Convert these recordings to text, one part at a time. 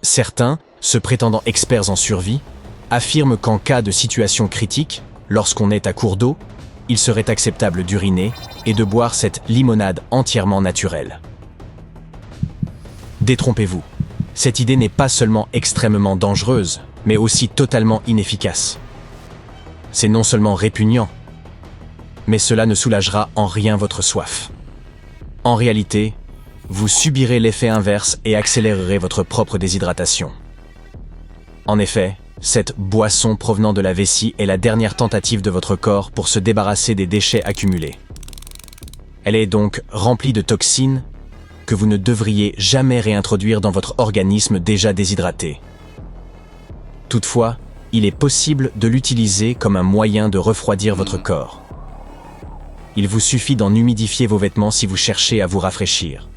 Certains, se prétendant experts en survie, affirment qu'en cas de situation critique, lorsqu'on est à court d'eau, il serait acceptable d'uriner et de boire cette limonade entièrement naturelle. Détrompez-vous, cette idée n'est pas seulement extrêmement dangereuse, mais aussi totalement inefficace. C'est non seulement répugnant, mais cela ne soulagera en rien votre soif. En réalité, vous subirez l'effet inverse et accélérerez votre propre déshydratation. En effet, cette boisson provenant de la vessie est la dernière tentative de votre corps pour se débarrasser des déchets accumulés. Elle est donc remplie de toxines que vous ne devriez jamais réintroduire dans votre organisme déjà déshydraté. Toutefois, il est possible de l'utiliser comme un moyen de refroidir votre corps. Il vous suffit d'en humidifier vos vêtements si vous cherchez à vous rafraîchir.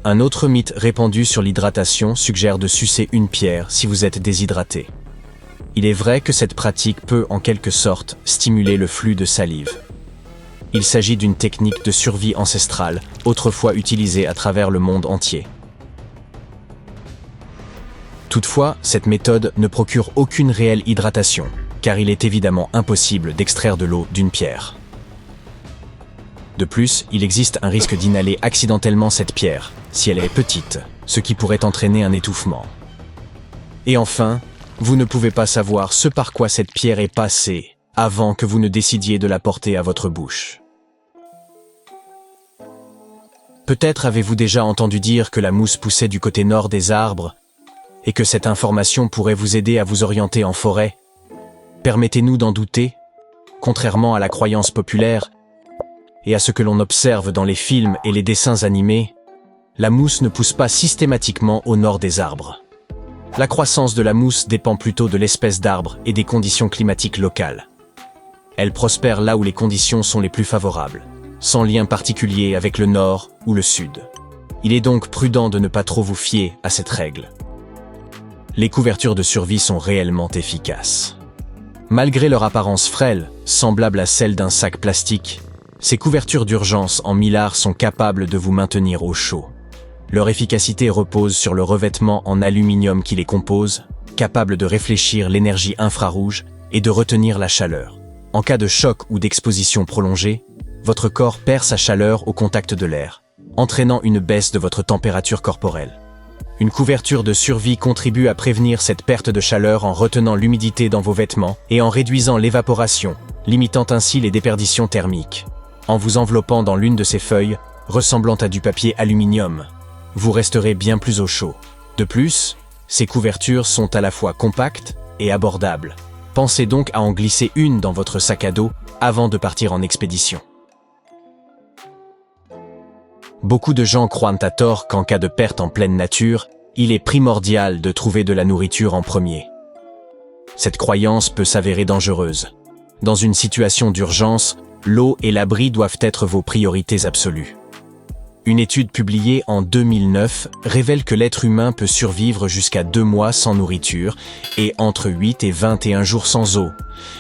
Un autre mythe répandu sur l'hydratation suggère de sucer une pierre si vous êtes déshydraté. Il est vrai que cette pratique peut en quelque sorte stimuler le flux de salive. Il s'agit d'une technique de survie ancestrale, autrefois utilisée à travers le monde entier. Toutefois, cette méthode ne procure aucune réelle hydratation, car il est évidemment impossible d'extraire de l'eau d'une pierre. De plus, il existe un risque d'inhaler accidentellement cette pierre, si elle est petite, ce qui pourrait entraîner un étouffement. Et enfin, vous ne pouvez pas savoir ce par quoi cette pierre est passée avant que vous ne décidiez de la porter à votre bouche. Peut-être avez-vous déjà entendu dire que la mousse poussait du côté nord des arbres et que cette information pourrait vous aider à vous orienter en forêt. Permettez-nous d'en douter, contrairement à la croyance populaire et à ce que l'on observe dans les films et les dessins animés, la mousse ne pousse pas systématiquement au nord des arbres. La croissance de la mousse dépend plutôt de l'espèce d'arbre et des conditions climatiques locales. Elle prospère là où les conditions sont les plus favorables, sans lien particulier avec le nord ou le sud. Il est donc prudent de ne pas trop vous fier à cette règle. Les couvertures de survie sont réellement efficaces. Malgré leur apparence frêle, semblable à celle d'un sac plastique, ces couvertures d'urgence en mylar sont capables de vous maintenir au chaud. Leur efficacité repose sur le revêtement en aluminium qui les compose, capable de réfléchir l'énergie infrarouge et de retenir la chaleur. En cas de choc ou d'exposition prolongée, votre corps perd sa chaleur au contact de l'air, entraînant une baisse de votre température corporelle. Une couverture de survie contribue à prévenir cette perte de chaleur en retenant l'humidité dans vos vêtements et en réduisant l'évaporation, limitant ainsi les déperditions thermiques. En vous enveloppant dans l'une de ces feuilles, ressemblant à du papier aluminium, vous resterez bien plus au chaud. De plus, ces couvertures sont à la fois compactes et abordables. Pensez donc à en glisser une dans votre sac à dos avant de partir en expédition. Beaucoup de gens croient à tort qu'en cas de perte en pleine nature, il est primordial de trouver de la nourriture en premier. Cette croyance peut s'avérer dangereuse. Dans une situation d'urgence, l'eau et l'abri doivent être vos priorités absolues. Une étude publiée en 2009 révèle que l'être humain peut survivre jusqu'à 2 mois sans nourriture et entre 8 et 21 jours sans eau,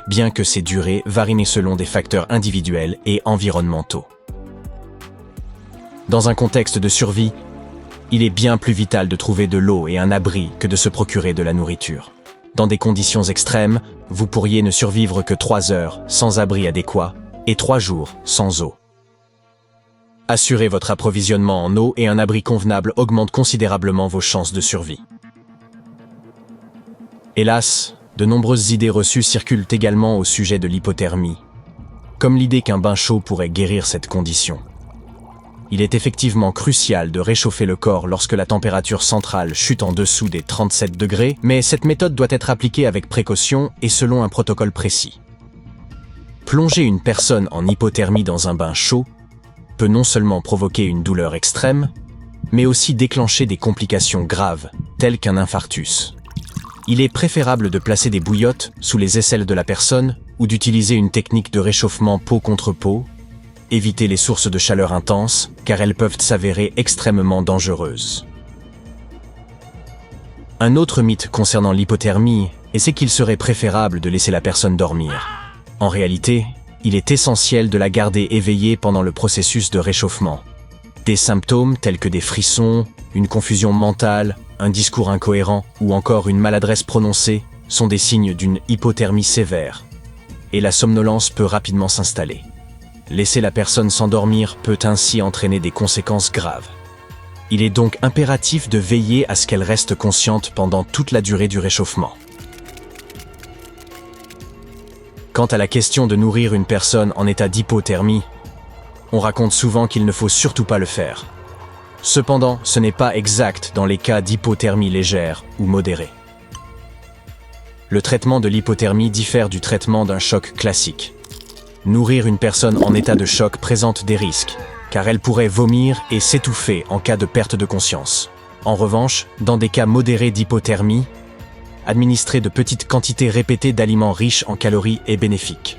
bien que ces durées varient selon des facteurs individuels et environnementaux. Dans un contexte de survie, il est bien plus vital de trouver de l'eau et un abri que de se procurer de la nourriture. Dans des conditions extrêmes, vous pourriez ne survivre que 3 heures sans abri adéquat et 3 jours sans eau. Assurer votre approvisionnement en eau et un abri convenable augmente considérablement vos chances de survie. Hélas, de nombreuses idées reçues circulent également au sujet de l'hypothermie, comme l'idée qu'un bain chaud pourrait guérir cette condition. Il est effectivement crucial de réchauffer le corps lorsque la température centrale chute en dessous des 37 degrés, mais cette méthode doit être appliquée avec précaution et selon un protocole précis. Plonger une personne en hypothermie dans un bain chaud peut non seulement provoquer une douleur extrême, mais aussi déclencher des complications graves, telles qu'un infarctus. Il est préférable de placer des bouillottes sous les aisselles de la personne ou d'utiliser une technique de réchauffement peau contre peau. Évitez les sources de chaleur intenses, car elles peuvent s'avérer extrêmement dangereuses. Un autre mythe concernant l'hypothermie est qu'il serait préférable de laisser la personne dormir. En réalité, il est essentiel de la garder éveillée pendant le processus de réchauffement. Des symptômes tels que des frissons, une confusion mentale, un discours incohérent ou encore une maladresse prononcée sont des signes d'une hypothermie sévère. Et la somnolence peut rapidement s'installer. Laisser la personne s'endormir peut ainsi entraîner des conséquences graves. Il est donc impératif de veiller à ce qu'elle reste consciente pendant toute la durée du réchauffement. Quant à la question de nourrir une personne en état d'hypothermie, on raconte souvent qu'il ne faut surtout pas le faire. Cependant, ce n'est pas exact dans les cas d'hypothermie légère ou modérée. Le traitement de l'hypothermie diffère du traitement d'un choc classique. Nourrir une personne en état de choc présente des risques, car elle pourrait vomir et s'étouffer en cas de perte de conscience. En revanche, dans des cas modérés d'hypothermie, administrer de petites quantités répétées d'aliments riches en calories est bénéfique.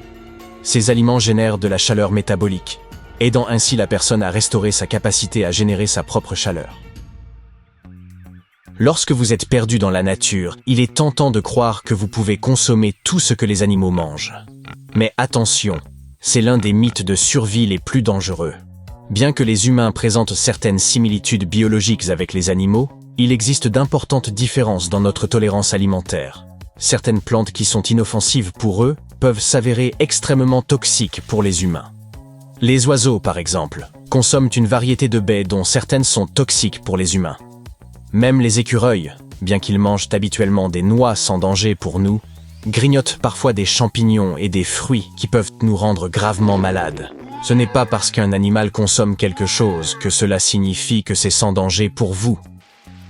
Ces aliments génèrent de la chaleur métabolique, aidant ainsi la personne à restaurer sa capacité à générer sa propre chaleur. Lorsque vous êtes perdu dans la nature, il est tentant de croire que vous pouvez consommer tout ce que les animaux mangent. Mais attention, c'est l'un des mythes de survie les plus dangereux. Bien que les humains présentent certaines similitudes biologiques avec les animaux, il existe d'importantes différences dans notre tolérance alimentaire. Certaines plantes qui sont inoffensives pour eux peuvent s'avérer extrêmement toxiques pour les humains. Les oiseaux, par exemple, consomment une variété de baies dont certaines sont toxiques pour les humains. Même les écureuils, bien qu'ils mangent habituellement des noix sans danger pour nous, grignotent parfois des champignons et des fruits qui peuvent nous rendre gravement malades. Ce n'est pas parce qu'un animal consomme quelque chose que cela signifie que c'est sans danger pour vous.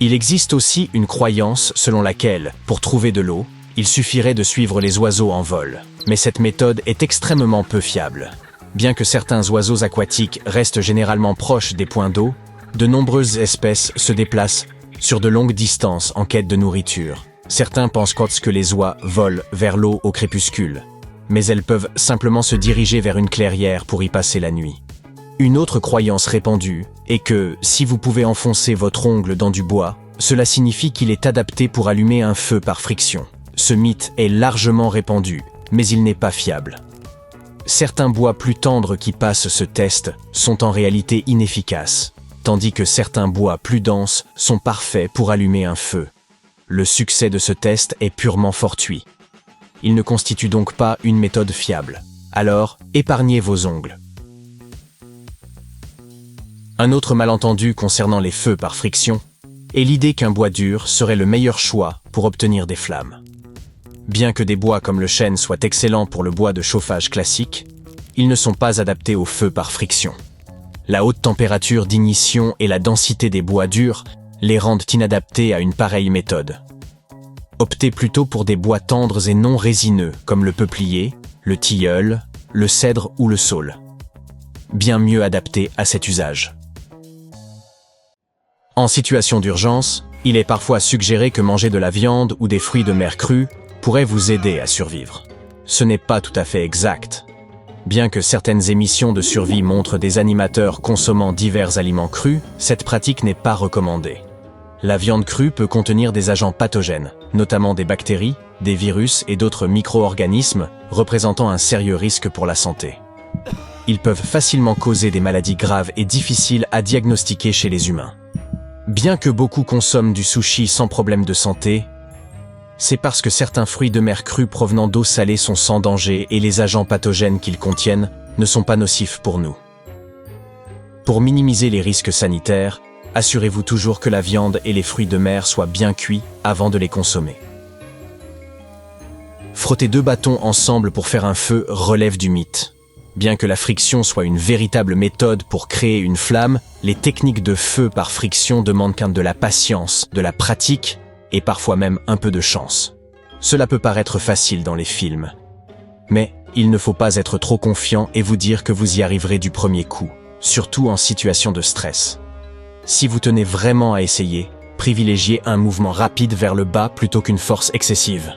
Il existe aussi une croyance selon laquelle, pour trouver de l'eau, il suffirait de suivre les oiseaux en vol. Mais cette méthode est extrêmement peu fiable. Bien que certains oiseaux aquatiques restent généralement proches des points d'eau, de nombreuses espèces se déplacent sur de longues distances en quête de nourriture. Certains pensent que les oies volent vers l'eau au crépuscule, mais elles peuvent simplement se diriger vers une clairière pour y passer la nuit. Une autre croyance répandue est que si vous pouvez enfoncer votre ongle dans du bois, cela signifie qu'il est adapté pour allumer un feu par friction. Ce mythe est largement répandu, mais il n'est pas fiable. Certains bois plus tendres qui passent ce test sont en réalité inefficaces, tandis que certains bois plus denses sont parfaits pour allumer un feu. Le succès de ce test est purement fortuit. Il ne constitue donc pas une méthode fiable. Alors, épargnez vos ongles. Un autre malentendu concernant les feux par friction est l'idée qu'un bois dur serait le meilleur choix pour obtenir des flammes. Bien que des bois comme le chêne soient excellents pour le bois de chauffage classique, ils ne sont pas adaptés au feu par friction. La haute température d'ignition et la densité des bois durs les rendent inadaptés à une pareille méthode. Optez plutôt pour des bois tendres et non résineux comme le peuplier, le tilleul, le cèdre ou le saule. Bien mieux adaptés à cet usage. En situation d'urgence, il est parfois suggéré que manger de la viande ou des fruits de mer crus pourrait vous aider à survivre. Ce n'est pas tout à fait exact. Bien que certaines émissions de survie montrent des animateurs consommant divers aliments crus, cette pratique n'est pas recommandée. La viande crue peut contenir des agents pathogènes, notamment des bactéries, des virus et d'autres micro-organismes représentant un sérieux risque pour la santé. Ils peuvent facilement causer des maladies graves et difficiles à diagnostiquer chez les humains. Bien que beaucoup consomment du sushi sans problème de santé, c'est parce que certains fruits de mer crus provenant d'eau salée sont sans danger et les agents pathogènes qu'ils contiennent ne sont pas nocifs pour nous. Pour minimiser les risques sanitaires, assurez-vous toujours que la viande et les fruits de mer soient bien cuits avant de les consommer. Frotter 2 bâtons ensemble pour faire un feu relève du mythe. Bien que la friction soit une véritable méthode pour créer une flamme, les techniques de feu par friction demandent de la patience, de la pratique et parfois même un peu de chance. Cela peut paraître facile dans les films, mais il ne faut pas être trop confiant et vous dire que vous y arriverez du premier coup, surtout en situation de stress. Si vous tenez vraiment à essayer, privilégiez un mouvement rapide vers le bas plutôt qu'une force excessive.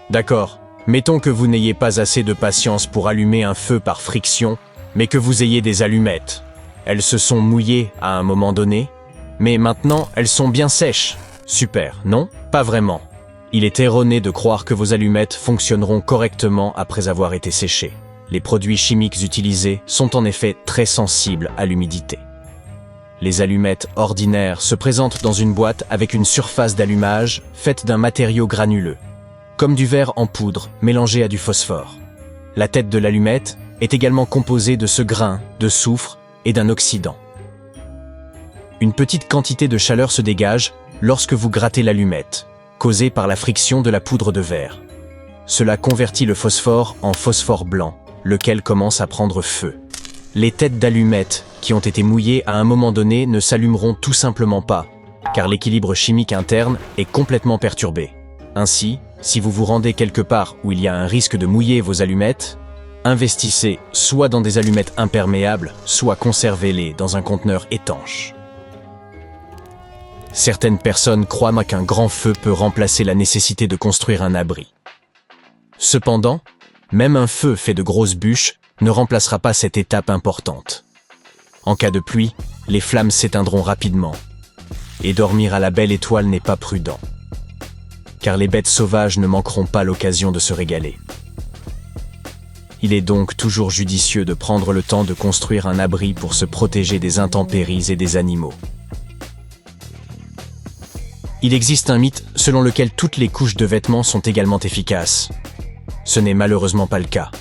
D'accord, mettons que vous n'ayez pas assez de patience pour allumer un feu par friction, mais que vous ayez des allumettes. Elles se sont mouillées à un moment donné, mais maintenant elles sont bien sèches. Super, non? Pas vraiment. Il est erroné de croire que vos allumettes fonctionneront correctement après avoir été séchées. Les produits chimiques utilisés sont en effet très sensibles à l'humidité. Les allumettes ordinaires se présentent dans une boîte avec une surface d'allumage faite d'un matériau granuleux, comme du verre en poudre mélangé à du phosphore. La tête de l'allumette est également composée de ce grain, de soufre et d'un oxydant. Une petite quantité de chaleur se dégage lorsque vous grattez l'allumette, causée par la friction de la poudre de verre. Cela convertit le phosphore en phosphore blanc, lequel commence à prendre feu. Les têtes d'allumettes qui ont été mouillées à un moment donné ne s'allumeront tout simplement pas, car l'équilibre chimique interne est complètement perturbé. Ainsi, si vous vous rendez quelque part où il y a un risque de mouiller vos allumettes, investissez soit dans des allumettes imperméables, soit conservez-les dans un conteneur étanche. Certaines personnes croient qu'un grand feu peut remplacer la nécessité de construire un abri. Cependant, même un feu fait de grosses bûches ne remplacera pas cette étape importante. En cas de pluie, les flammes s'éteindront rapidement. Et dormir à la belle étoile n'est pas prudent. Car les bêtes sauvages ne manqueront pas l'occasion de se régaler. Il est donc toujours judicieux de prendre le temps de construire un abri pour se protéger des intempéries et des animaux. Il existe un mythe selon lequel toutes les couches de vêtements sont également efficaces. Ce n'est malheureusement pas le cas.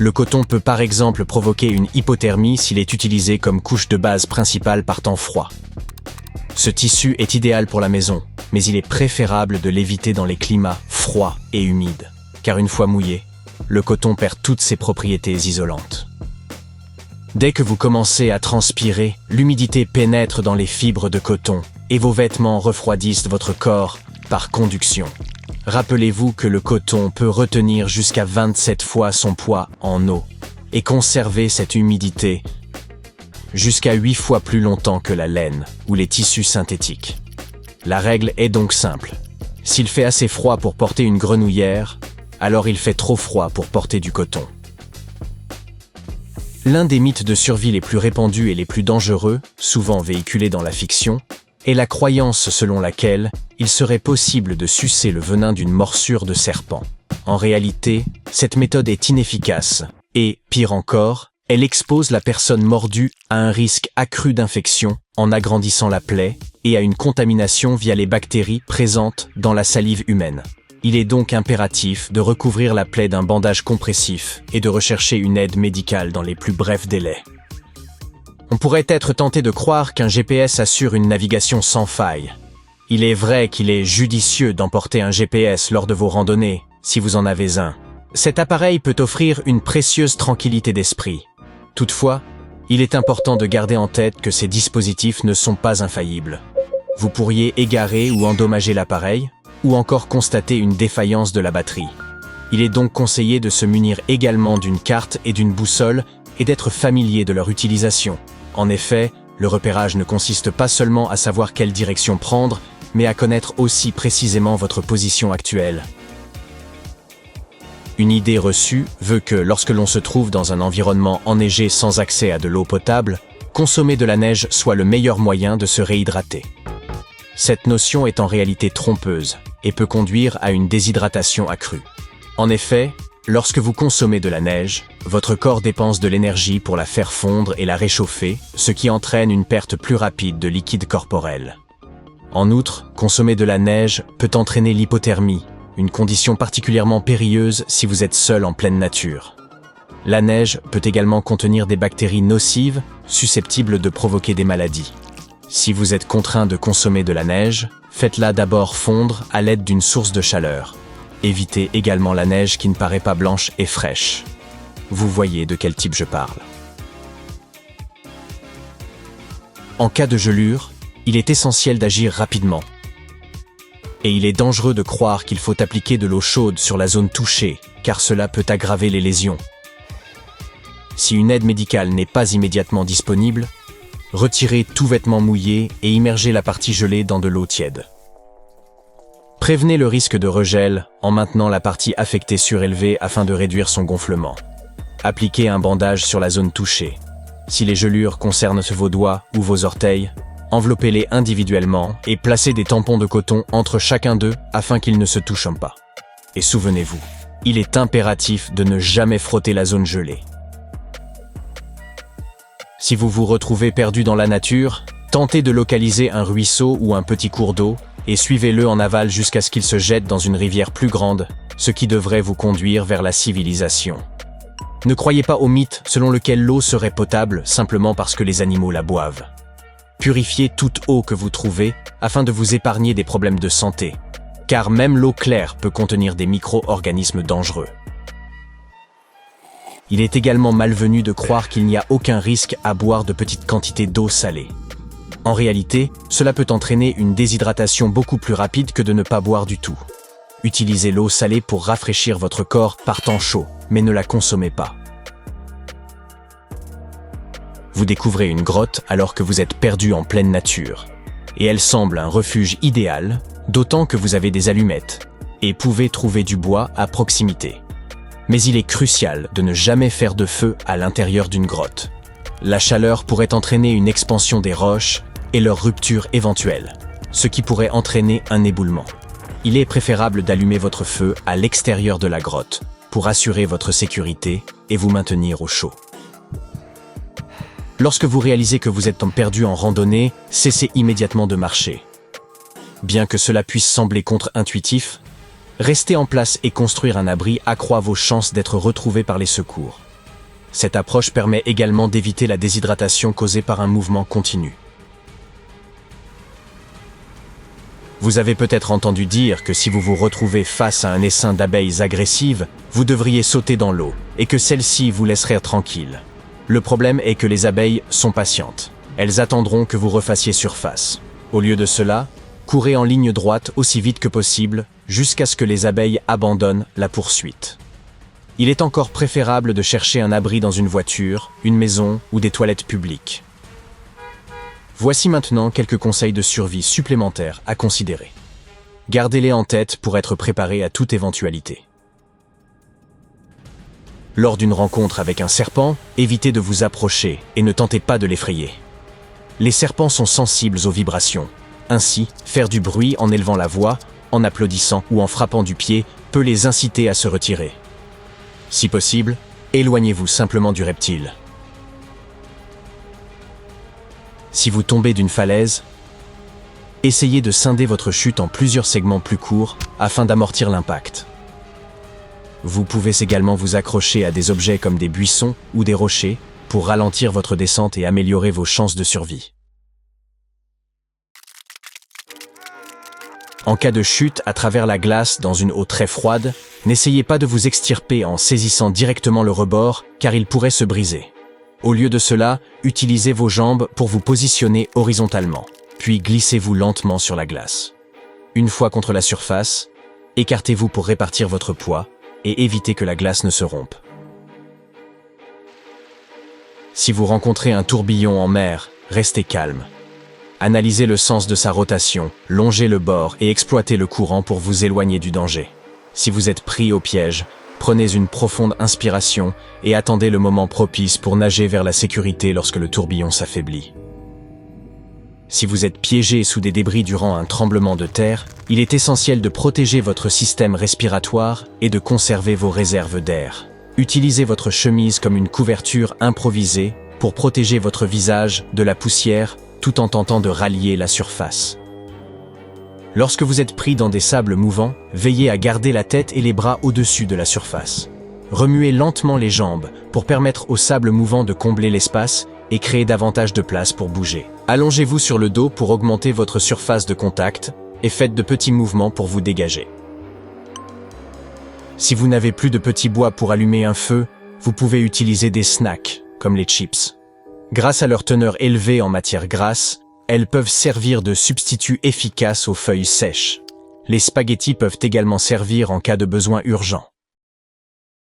Le coton peut par exemple provoquer une hypothermie s'il est utilisé comme couche de base principale par temps froid. Ce tissu est idéal pour la maison, mais il est préférable de l'éviter dans les climats froids et humides, car une fois mouillé, le coton perd toutes ses propriétés isolantes. Dès que vous commencez à transpirer, l'humidité pénètre dans les fibres de coton et vos vêtements refroidissent votre corps par conduction. Rappelez-vous que le coton peut retenir jusqu'à 27 fois son poids en eau et conserver cette humidité jusqu'à 8 fois plus longtemps que la laine ou les tissus synthétiques. La règle est donc simple. S'il fait assez froid pour porter une grenouillère, alors il fait trop froid pour porter du coton. L'un des mythes de survie les plus répandus et les plus dangereux, souvent véhiculés dans la fiction, est la croyance selon laquelle il serait possible de sucer le venin d'une morsure de serpent. En réalité, cette méthode est inefficace et, pire encore, elle expose la personne mordue à un risque accru d'infection en agrandissant la plaie et à une contamination via les bactéries présentes dans la salive humaine. Il est donc impératif de recouvrir la plaie d'un bandage compressif et de rechercher une aide médicale dans les plus brefs délais. On pourrait être tenté de croire qu'un GPS assure une navigation sans faille. Il est vrai qu'il est judicieux d'emporter un GPS lors de vos randonnées, si vous en avez un. Cet appareil peut offrir une précieuse tranquillité d'esprit. Toutefois, il est important de garder en tête que ces dispositifs ne sont pas infaillibles. Vous pourriez égarer ou endommager l'appareil, ou encore constater une défaillance de la batterie. Il est donc conseillé de se munir également d'une carte et d'une boussole et d'être familier de leur utilisation. En effet, le repérage ne consiste pas seulement à savoir quelle direction prendre, mais à connaître aussi précisément votre position actuelle. Une idée reçue veut que lorsque l'on se trouve dans un environnement enneigé sans accès à de l'eau potable, consommer de la neige soit le meilleur moyen de se réhydrater. Cette notion est en réalité trompeuse et peut conduire à une déshydratation accrue. En effet, lorsque vous consommez de la neige, votre corps dépense de l'énergie pour la faire fondre et la réchauffer, ce qui entraîne une perte plus rapide de liquide corporel. En outre, consommer de la neige peut entraîner l'hypothermie, une condition particulièrement périlleuse si vous êtes seul en pleine nature. La neige peut également contenir des bactéries nocives, susceptibles de provoquer des maladies. Si vous êtes contraint de consommer de la neige, faites-la d'abord fondre à l'aide d'une source de chaleur. Évitez également la neige qui ne paraît pas blanche et fraîche. Vous voyez de quel type je parle. En cas de gelure, il est essentiel d'agir rapidement. Et il est dangereux de croire qu'il faut appliquer de l'eau chaude sur la zone touchée, car cela peut aggraver les lésions. Si une aide médicale n'est pas immédiatement disponible, retirez tout vêtement mouillé et immergez la partie gelée dans de l'eau tiède. Prévenez le risque de regel en maintenant la partie affectée surélevée afin de réduire son gonflement. Appliquez un bandage sur la zone touchée. Si les gelures concernent vos doigts ou vos orteils, enveloppez-les individuellement et placez des tampons de coton entre chacun d'eux afin qu'ils ne se touchent pas. Et souvenez-vous, il est impératif de ne jamais frotter la zone gelée. Si vous vous retrouvez perdu dans la nature, tentez de localiser un ruisseau ou un petit cours d'eau et suivez-le en aval jusqu'à ce qu'il se jette dans une rivière plus grande, ce qui devrait vous conduire vers la civilisation. Ne croyez pas au mythe selon lequel l'eau serait potable simplement parce que les animaux la boivent. Purifiez toute eau que vous trouvez afin de vous épargner des problèmes de santé, car même l'eau claire peut contenir des micro-organismes dangereux. Il est également malvenu de croire qu'il n'y a aucun risque à boire de petites quantités d'eau salée. En réalité, cela peut entraîner une déshydratation beaucoup plus rapide que de ne pas boire du tout. Utilisez l'eau salée pour rafraîchir votre corps par temps chaud, mais ne la consommez pas. Vous découvrez une grotte alors que vous êtes perdu en pleine nature. Et elle semble un refuge idéal, d'autant que vous avez des allumettes et pouvez trouver du bois à proximité. Mais il est crucial de ne jamais faire de feu à l'intérieur d'une grotte. La chaleur pourrait entraîner une expansion des roches et leur rupture éventuelle, ce qui pourrait entraîner un éboulement. Il est préférable d'allumer votre feu à l'extérieur de la grotte pour assurer votre sécurité et vous maintenir au chaud. Lorsque vous réalisez que vous êtes perdu en randonnée, cessez immédiatement de marcher. Bien que cela puisse sembler contre-intuitif, rester en place et construire un abri accroît vos chances d'être retrouvé par les secours. Cette approche permet également d'éviter la déshydratation causée par un mouvement continu. Vous avez peut-être entendu dire que si vous vous retrouvez face à un essaim d'abeilles agressives, vous devriez sauter dans l'eau et que celles-ci vous laisseraient tranquille. Le problème est que les abeilles sont patientes. Elles attendront que vous refassiez surface. Au lieu de cela, courez en ligne droite aussi vite que possible jusqu'à ce que les abeilles abandonnent la poursuite. Il est encore préférable de chercher un abri dans une voiture, une maison ou des toilettes publiques. Voici maintenant quelques conseils de survie supplémentaires à considérer. Gardez-les en tête pour être préparé à toute éventualité. Lors d'une rencontre avec un serpent, évitez de vous approcher et ne tentez pas de l'effrayer. Les serpents sont sensibles aux vibrations. Ainsi, faire du bruit en élevant la voix, en applaudissant ou en frappant du pied peut les inciter à se retirer. Si possible, éloignez-vous simplement du reptile. Si vous tombez d'une falaise, essayez de scinder votre chute en plusieurs segments plus courts afin d'amortir l'impact. Vous pouvez également vous accrocher à des objets comme des buissons ou des rochers pour ralentir votre descente et améliorer vos chances de survie. En cas de chute à travers la glace dans une eau très froide, n'essayez pas de vous extirper en saisissant directement le rebord car il pourrait se briser. Au lieu de cela, utilisez vos jambes pour vous positionner horizontalement, puis glissez-vous lentement sur la glace. Une fois contre la surface, écartez-vous pour répartir votre poids et éviter que la glace ne se rompe. Si vous rencontrez un tourbillon en mer, restez calme. Analysez le sens de sa rotation, longez le bord et exploitez le courant pour vous éloigner du danger. Si vous êtes pris au piège, prenez une profonde inspiration et attendez le moment propice pour nager vers la sécurité lorsque le tourbillon s'affaiblit. Si vous êtes piégé sous des débris durant un tremblement de terre, il est essentiel de protéger votre système respiratoire et de conserver vos réserves d'air. Utilisez votre chemise comme une couverture improvisée pour protéger votre visage de la poussière tout en tentant de rallier la surface. Lorsque vous êtes pris dans des sables mouvants, veillez à garder la tête et les bras au-dessus de la surface. Remuez lentement les jambes pour permettre au sable mouvant de combler l'espace et créer davantage de place pour bouger. Allongez-vous sur le dos pour augmenter votre surface de contact et faites de petits mouvements pour vous dégager. Si vous n'avez plus de petits bois pour allumer un feu, vous pouvez utiliser des snacks, comme les chips. Grâce à leur teneur élevée en matière grasse, elles peuvent servir de substitut efficace aux feuilles sèches. Les spaghettis peuvent également servir en cas de besoin urgent.